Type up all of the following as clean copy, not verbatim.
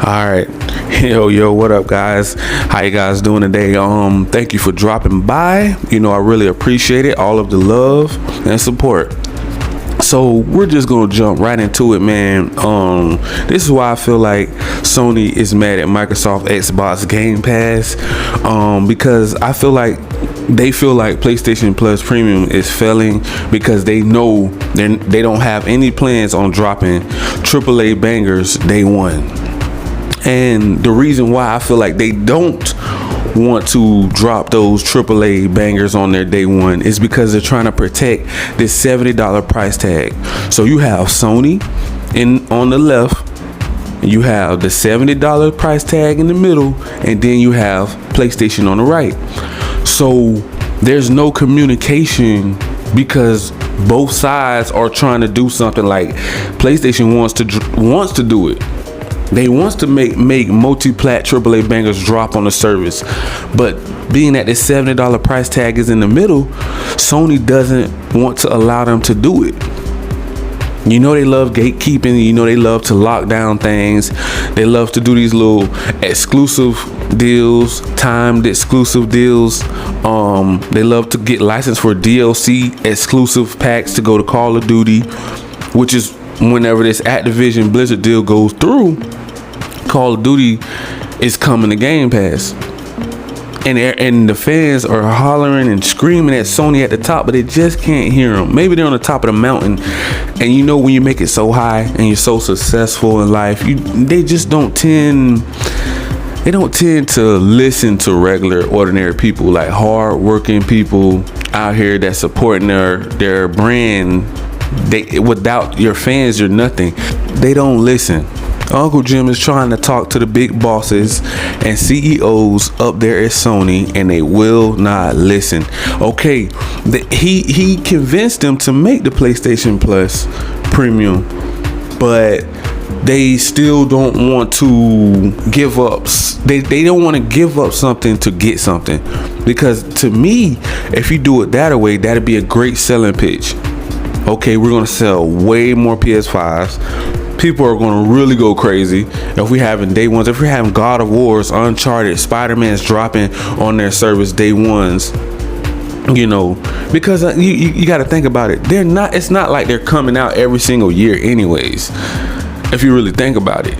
All right. Yo, what up, guys? How you guys doing today? Thank you for dropping by. I really appreciate it. All of the love and support. So we're just gonna jump right into it, man. This is why I feel like Sony is mad at Microsoft Xbox Game Pass, because I feel like they feel like PlayStation Plus Premium is failing because they know they don't have any plans on dropping AAA bangers day one. And the reason why I feel like they don't want to drop those AAA bangers on their day one is because they're trying to protect this $70 price tag. So you have Sony on the left, you have the $70 price tag in the middle, and then you have PlayStation on the right. So there's no communication because both sides are trying to do something. Like PlayStation wants to do it. They wants to make multi-plat AAA bangers drop on the service, but being that the $70 price tag is in the middle, Sony doesn't want to allow them to do it. They love gatekeeping. They love to lock down things. They love to do these little exclusive deals, timed exclusive deals. They love to get licensed for DLC exclusive packs to go to Call of Duty, which is whenever this Activision Blizzard deal goes through, Call of Duty is coming to Game Pass. And the fans are hollering and screaming at Sony at the top, but they just can't hear them. Maybe they're on the top of the mountain, and when you make it so high and you're so successful in life, they don't tend to listen to regular, ordinary people, like hard-working people out here that's supporting their brand. Without your fans, you're nothing. They don't listen. Uncle Jim is trying to talk to the big bosses and CEOs up there at Sony, and they will not listen. Okay, he convinced them to make the PlayStation Plus Premium, but they still don't want to give up. They don't want to give up something to get something, because to me, if you do it that way, that'd be a great selling pitch. Okay, we're gonna sell way more PS5s. People are gonna really go crazy if we having day ones. If we're having God of Wars, Uncharted, Spider-Man's dropping on their service day ones, because you got to think about it. It's not like they're coming out every single year, anyways. If you really think about it,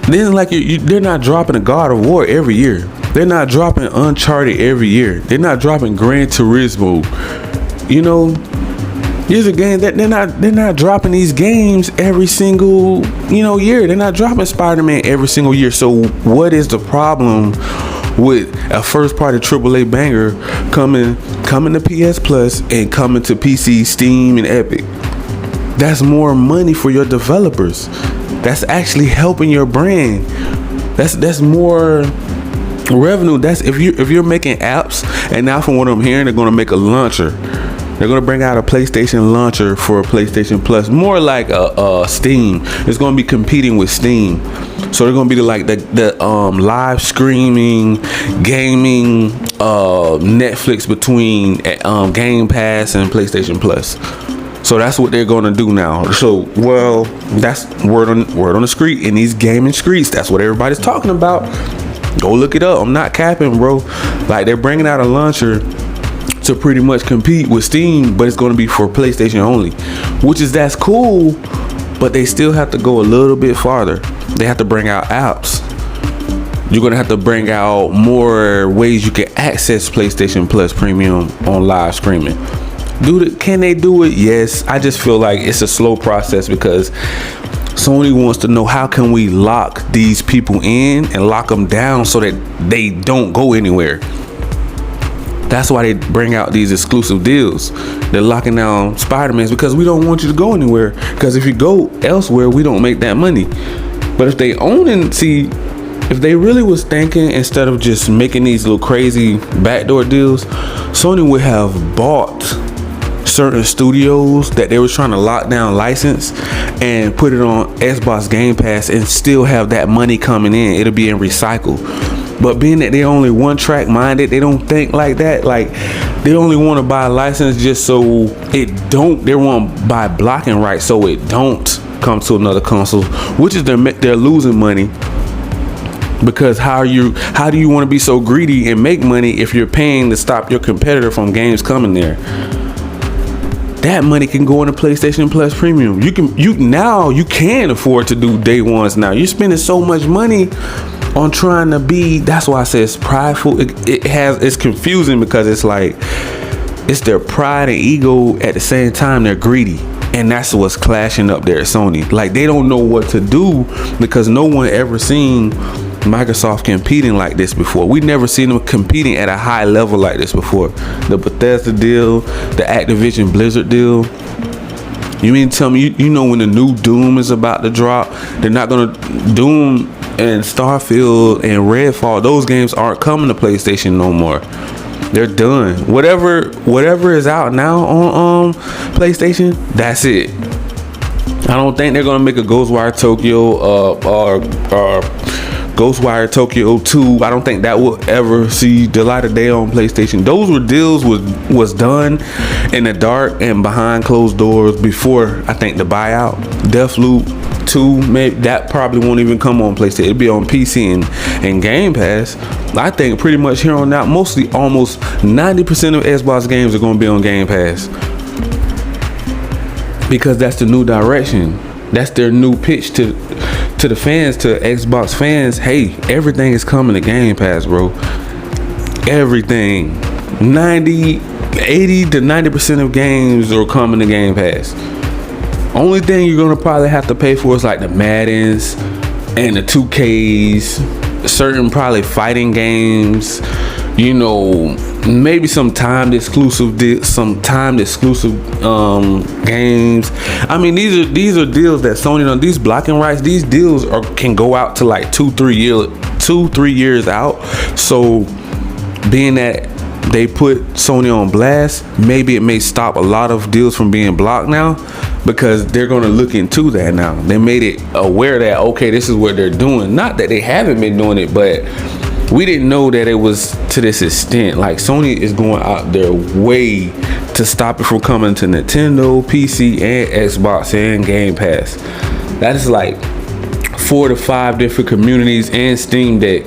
then they're not dropping a God of War every year. They're not dropping Uncharted every year. They're not dropping Gran Turismo. Here's a game that they're not dropping these games every single year. They're not dropping Spider-Man every single year. So what is the problem with a first-party AAA banger coming to PS Plus and coming to PC, Steam, and Epic? That's more money for your developers. That's actually helping your brand. That's more revenue. That's if you're making apps, and now from what I'm hearing, they're gonna make a launcher. They're going to bring out a PlayStation launcher for PlayStation Plus, more like a Steam. It's going to be competing with Steam. So they're going to be like the live streaming, gaming, Netflix between Game Pass and PlayStation Plus. So that's what they're going to do now. So, that's word on the street. In these gaming streets, that's what everybody's talking about. Go look it up. I'm not capping, bro. Like, they're bringing out a launcher to pretty much compete with Steam, but it's going to be for PlayStation only, that's cool, but they still have to go a little bit farther. They have to bring out apps. You're going to have to bring out more ways you can access PlayStation Plus Premium on live streaming. Can they do it? Yes. I just feel like it's a slow process because Sony wants to know, how can we lock these people in and lock them down so that they don't go anywhere. That's why they bring out these exclusive deals. They're locking down Spider-Man's because we don't want you to go anywhere. Because if you go elsewhere, we don't make that money. But if they own if they really was thinking, instead of just making these little crazy backdoor deals, Sony would have bought certain studios that they were trying to lock down license and put it on Xbox Game Pass and still have that money coming in. It'll be in recycle. But being that they're only one track minded, they don't think like that. Like, they only want to buy a license just so they want to buy blocking rights so it don't come to another console, which is they're losing money. Because how do you want to be so greedy and make money if you're paying to stop your competitor from games coming there? That money can go into PlayStation Plus Premium. You can afford to do day ones now. You're spending so much money on trying to be. That's why I say it's prideful. It's confusing because it's like it's their pride and ego at the same time. They're greedy. And that's what's clashing up there at Sony. Like, they don't know what to do because no one ever seen Microsoft competing like this before. We never seen them competing at a high level like this before. The Bethesda deal, the Activision Blizzard deal. You mean tell me you know when the new Doom is about to drop, they're not gonna Doom and Starfield and Redfall, those games aren't coming to PlayStation no more. They're done. Whatever is out now on PlayStation, that's it. I don't think they're gonna make a Ghostwire Tokyo or Ghostwire Tokyo 2. I don't think that will ever see the light of day on PlayStation. Those were deals was done in the dark and behind closed doors before I think the buyout. Deathloop 2, maybe that probably won't even come on PlayStation. It'll be on PC and Game Pass. I think pretty much here on out, mostly almost 90% of Xbox games are going to be on Game Pass. Because that's the new direction. That's their new pitch to the fans, to Xbox fans. Hey, everything is coming to Game Pass, bro. Everything. 80 to 90% of games are coming to Game Pass. Only thing you're gonna probably have to pay for is like the Maddens and the 2Ks, certain probably fighting games, you know, maybe some timed exclusive games. I mean, these are deals that Sony done. These blocking rights, these deals can go out to like 2-3 years out. So being that they put Sony on blast, maybe it may stop a lot of deals from being blocked now, because they're going to look into that now. They made it aware that, okay, this is what they're doing. Not that they haven't been doing it, but we didn't know that it was to this extent. Like, Sony is going out their way to stop it from coming to Nintendo, PC, and Xbox, and Game Pass. That is like 4 to 5 different communities and Steam Deck.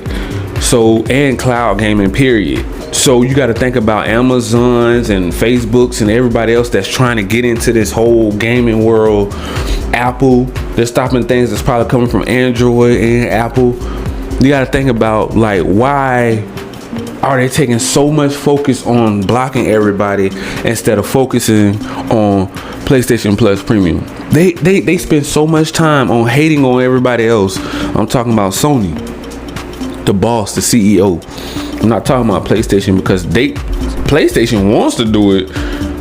So, and cloud gaming, period. So you got to think about Amazons and Facebooks and everybody else that's trying to get into this whole gaming world. Apple, they're stopping things that's probably coming from Android and Apple. You got to think about, like, why are they taking so much focus on blocking everybody instead of focusing on PlayStation Plus Premium? They spend so much time on hating on everybody else. I'm talking about Sony, the boss, the CEO. I'm not talking about PlayStation, because PlayStation wants to do it,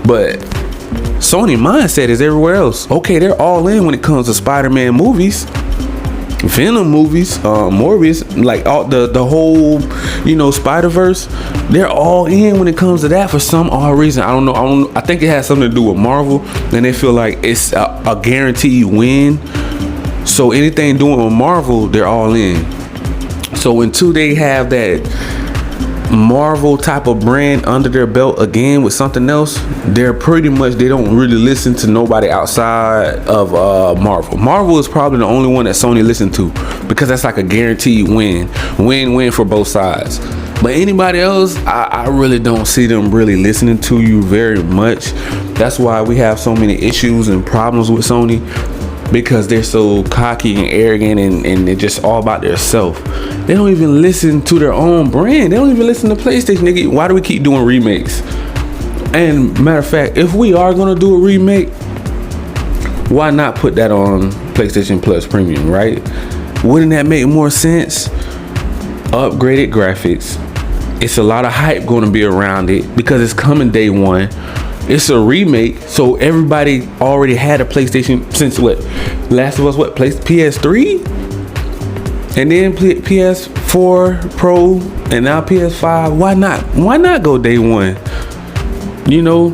but Sony mindset is everywhere else. Okay, they're all in when it comes to Spider-Man movies, Venom movies, Morbius, like all the whole, you know, Spider-Verse. They're all in when it comes to that for some odd reason. I don't know. I think it has something to do with Marvel, and they feel like it's a guaranteed win. So anything doing with Marvel, they're all in. So until they have that Marvel type of brand under their belt again with something else, they don't really listen to nobody outside of Marvel. Marvel is probably the only one that Sony listened to, because that's like a guaranteed win for both sides. But anybody else, I really don't see them really listening to you very much. That's why we have so many issues and problems with Sony, because they're so cocky and arrogant, and they're just all about their self. They don't even listen to their own brand. They don't even listen to PlayStation. Why do we keep doing remakes? And matter of fact, if we are gonna do a remake, why not put that on PlayStation Plus Premium, right? Wouldn't that make more sense? Upgraded graphics. It's a lot of hype going to be around it because it's coming day one. It's a remake, so everybody already had a PlayStation since what? Last of Us, what? PS3? And then PS4 Pro, and now PS5. Why not? Why not go day one? You know?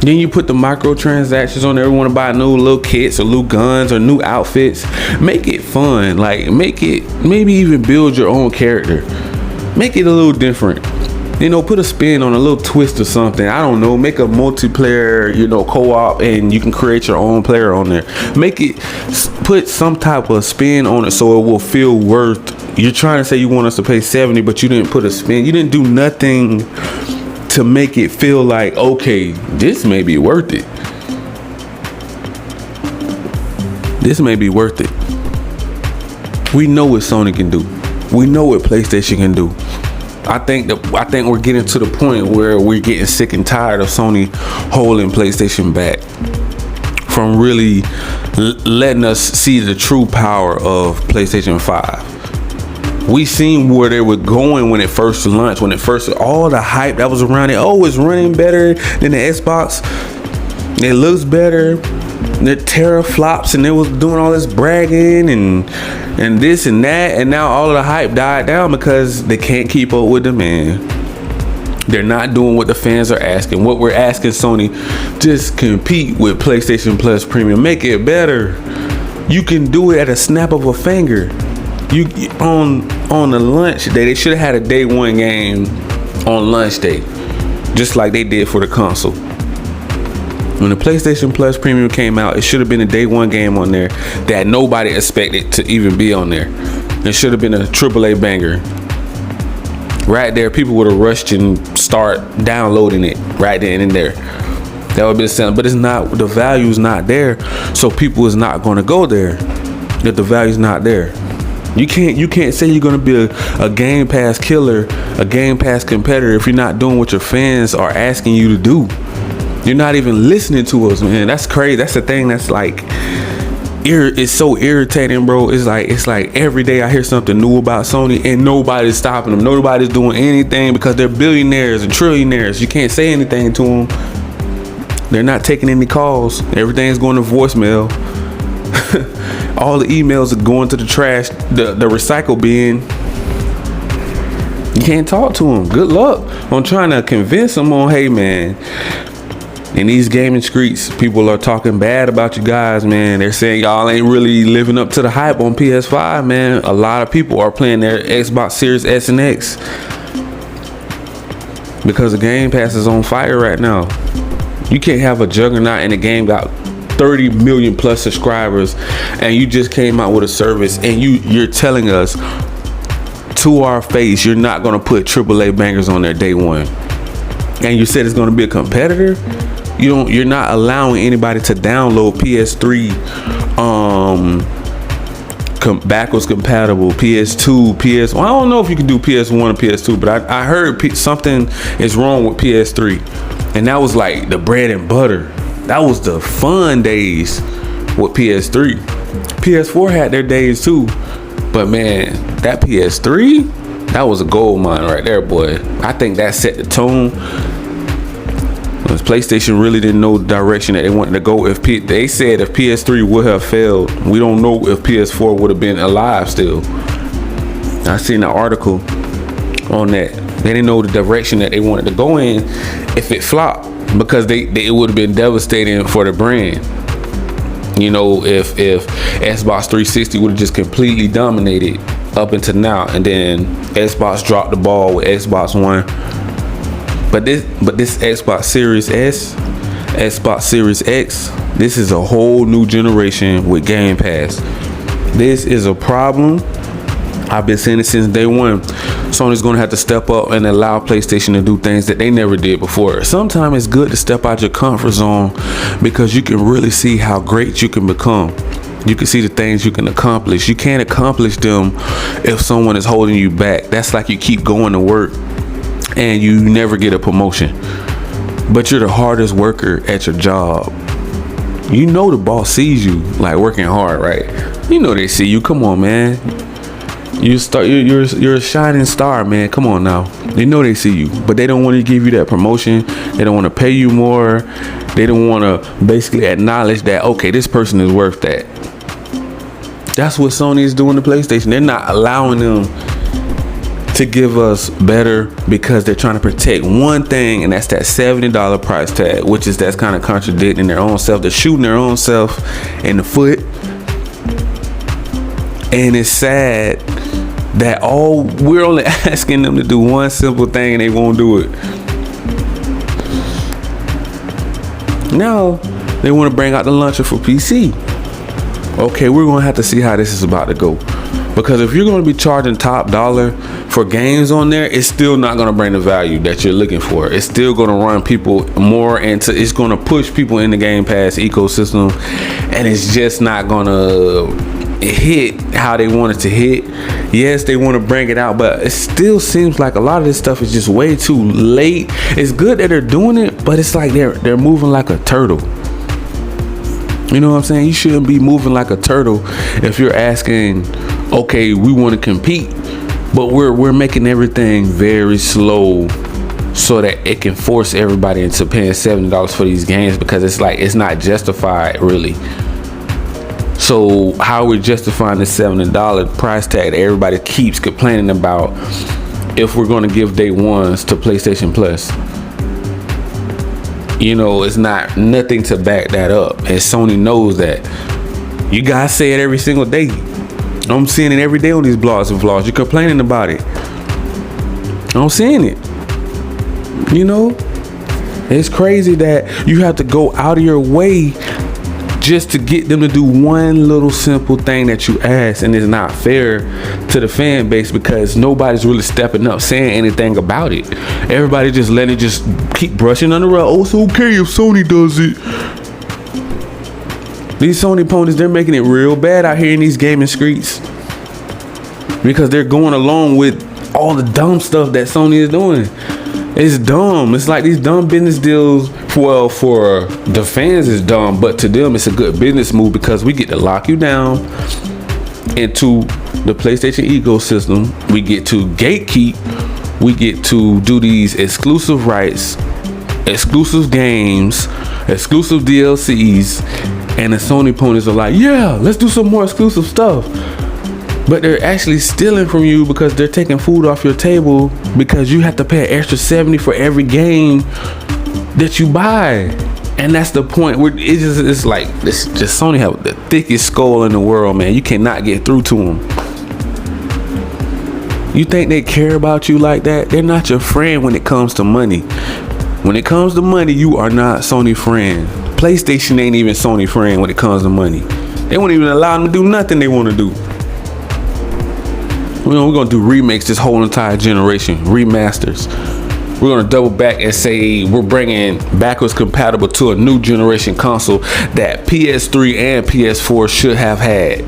Then you put the microtransactions on there. Want to buy new little kits or new guns or new outfits. Make it fun. Like, make it, maybe even build your own character. Make it a little different. You know, put a spin on a little twist or something. I don't know. Make a multiplayer, you know, co-op, and you can create your own player on there. Make it, put some type of spin on it so it will feel worth. You're trying to say you want us to pay $70, but you didn't put a spin. You didn't do nothing to make it feel like, okay, this may be worth it. This may be worth it. We know what Sony can do. We know what PlayStation can do. I think we're getting to the point where we're getting sick and tired of Sony holding PlayStation back from really letting us see the true power of PlayStation 5. We seen where they were going when it first launched, all the hype that was around it. Oh, it's running better than the Xbox. It looks better. The teraflops, and it was doing all this bragging and this and that, and now all of the hype died down because they can't keep up with demand. They're not doing what the fans are asking. What we're asking Sony, just compete with PlayStation Plus Premium, make it better. You can do it at a snap of a finger. You on the launch day, they should have had a day one game on launch day, just like they did for the console. When the PlayStation Plus Premium came out, it should have been a day one game on there that nobody expected to even be on there. It should have been a AAA banger. Right there, people would have rushed and start downloading it right then and there. That would be the sound, but it's not. The value's not there, so people is not going to go there. If the value's not there, you can't say you're going to be a Game Pass killer, a Game Pass competitor if you're not doing what your fans are asking you to do. You're not even listening to us, man. That's crazy. That's the thing that's like, it's so irritating, bro. It's like every day I hear something new about Sony and nobody's stopping them. Nobody's doing anything because they're billionaires and trillionaires. You can't say anything to them. They're not taking any calls. Everything's going to voicemail. All the emails are going to the trash, the recycle bin. You can't talk to them. Good luck on trying to convince them on, hey, man. In these gaming streets, people are talking bad about you guys, man. They're saying y'all ain't really living up to the hype on PS5, man. A lot of people are playing their Xbox Series S and X because the Game Pass is on fire right now. You can't have a juggernaut and the game got 30 million plus subscribers and you just came out with a service and you're telling us to our face you're not going to put AAA bangers on there day one. And you said it's going to be a competitor. You're not allowing anybody to download PS3 backwards compatible, PS2, PS1. I don't know if you can do PS1 or PS2, but I heard something is wrong with PS3, and that was like the bread and butter. That was the fun days with PS3. PS4 had their days too, but man, that PS3, that was a gold mine right there, boy. I think that set the tone. PlayStation really didn't know the direction that they wanted to go. They said if PS3 would have failed, we don't know if PS4 would have been alive still. I seen an article on that. They didn't know the direction that they wanted to go in if it flopped, because it would have been devastating for the brand. You know, if Xbox 360 would have just completely dominated up until now, and then Xbox dropped the ball with Xbox One. But this Xbox Series S, Xbox Series X, this is a whole new generation with Game Pass. This is a problem. I've been saying it since day one. Sony's going to have to step up and allow PlayStation to do things that they never did before. Sometimes it's good to step out your comfort zone because you can really see how great you can become. You can see the things you can accomplish. You can't accomplish them if someone is holding you back. That's like you keep going to work and you never get a promotion, but you're the hardest worker at your job. You know the boss sees you like working hard, right? You know they see you. Come on, man. You're a shining star, man. Come on now. They know they see you, but they don't want to give you that promotion. They don't want to pay you more. They don't want to basically acknowledge that, okay, this person is worth that. That's what Sony is doing to PlayStation. They're not allowing them to give us better because they're trying to protect one thing, and that's that $70 price tag, that's kind of contradicting their own self. They're shooting their own self in the foot. And it's sad that all we're only asking them to do one simple thing and they won't do it. Now they want to bring out the launcher for PC. Okay, we're gonna have to see how this is about to go, because if you're gonna be charging top dollar for games on there, it's still not gonna bring the value that you're looking for. It's still gonna run people more into, it's gonna push people in the Game Pass ecosystem, and it's just not gonna hit how they want it to hit. Yes, they want to bring it out, but it still seems like a lot of this stuff is just way too late. It's good that they're doing it, but it's like they're moving like a turtle. You know what I'm saying? You shouldn't be moving like a turtle if you're asking, okay, we want to compete, but we're making everything very slow so that it can force everybody into paying $70 for these games, because it's like it's not justified really. So how are we justifying the $70 price tag that everybody keeps complaining about if we're going to give day ones to PlayStation Plus? You know, it's not nothing to back that up, and Sony knows that. You guys say it every single day. I'm seeing it every day on these blogs and vlogs. You're complaining about it. I'm seeing it. You know, it's crazy that you have to go out of your way just to get them to do one little simple thing that you ask, and it's not fair to the fan base because nobody's really stepping up saying anything about it. Everybody just letting it just keep brushing under the rug. Oh, it's okay if Sony does it. These Sony ponies, they're making it real bad out here in these gaming streets because they're going along with all the dumb stuff that Sony is doing. It's dumb. It's like these dumb business deals. Well, for the fans it's dumb, but to them it's a good business move because we get to lock you down into the PlayStation ecosystem. We get to gatekeep. We get to do these exclusive rights, exclusive games, exclusive DLCs, and the Sony ponies are like, yeah, let's do some more exclusive stuff. But they're actually stealing from you because they're taking food off your table because you have to pay an extra $70 for every game that you buy. And that's the point where it's like just Sony have the thickest skull in the world, man. You cannot get through to them. You think they care about you like that? They're not your friend when it comes to money. When it comes to money, you are not Sony friend. PlayStation ain't even Sony friend when it comes to money. They won't even allow them to do nothing they want to do. We're gonna do remakes this whole entire generation, remasters. We're gonna double back and say we're bringing backwards compatible to a new generation console that PS3 and PS4 should have had.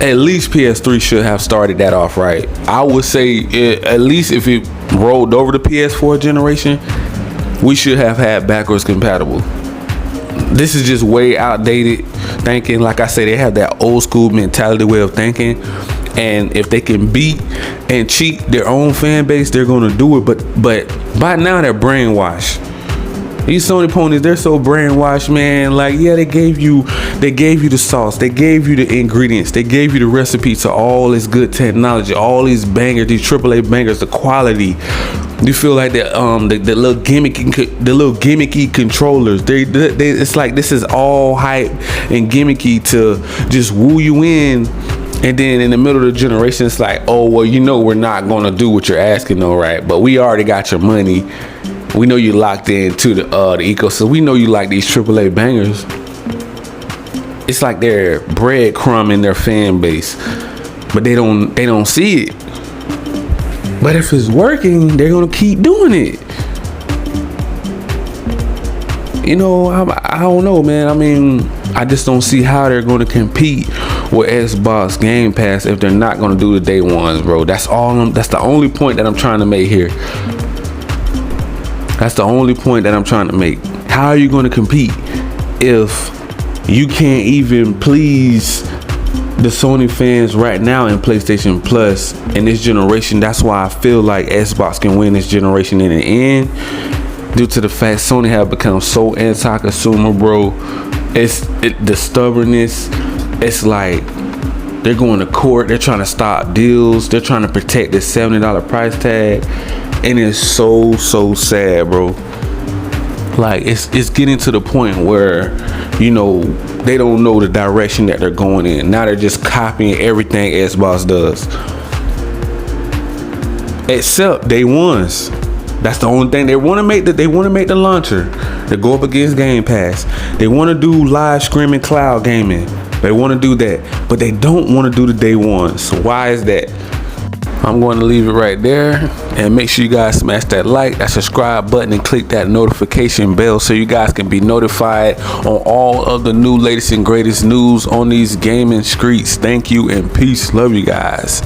At least PS3 should have started that off right. I would say at least if it rolled over the PS4 generation, we should have had backwards compatible. This is just way outdated thinking. Like I say, they have that old school mentality way of thinking. And if they can beat and cheat their own fan base, they're gonna do it. But by now they're brainwashed. These Sony ponies, they're so brainwashed, man. Like, yeah, they gave you the sauce, they gave you the ingredients, they gave you the recipe to all this good technology, all these bangers, these AAA bangers, the quality. You feel like the little gimmicky controllers. They it's like this is all hype and gimmicky to just woo you in. And then in the middle of the generation, it's like, oh, well, you know, we're not going to do what you're asking, though, right? But we already got your money. We know you locked into the ecosystem. We know you like these AAA bangers. It's like they're breadcrumb in their fan base, but they don't see it. But if it's working, they're going to keep doing it. You know, I don't know, man. I mean, I just don't see how they're going to compete with Xbox Game Pass if they're not going to do the day ones, bro. That's the only point that I'm trying to make here. That's the only point that I'm trying to make. How are you going to compete if you can't even please the Sony fans right now in PlayStation Plus in this generation? That's why I feel like Xbox can win this generation in the end, due to the fact Sony have become so anti-consumer, bro. The stubbornness. It's like they're going to court, they're trying to stop deals, they're trying to protect this $70 price tag, and it's so sad, bro. Like it's getting to the point where you know, they don't know the direction that they're going in. Now they're just copying everything Xbox does, except day ones. That's the only thing they want to make. They want to make the launcher to go up against Game Pass. They want to do live streaming cloud gaming. They want to do that, but they don't want to do the day ones. So why is that? I'm going to leave it right there, and make sure you guys smash that like, that subscribe button, and click that notification bell so you guys can be notified on all of the new latest and greatest news on these gaming streets. Thank you and peace. Love you guys.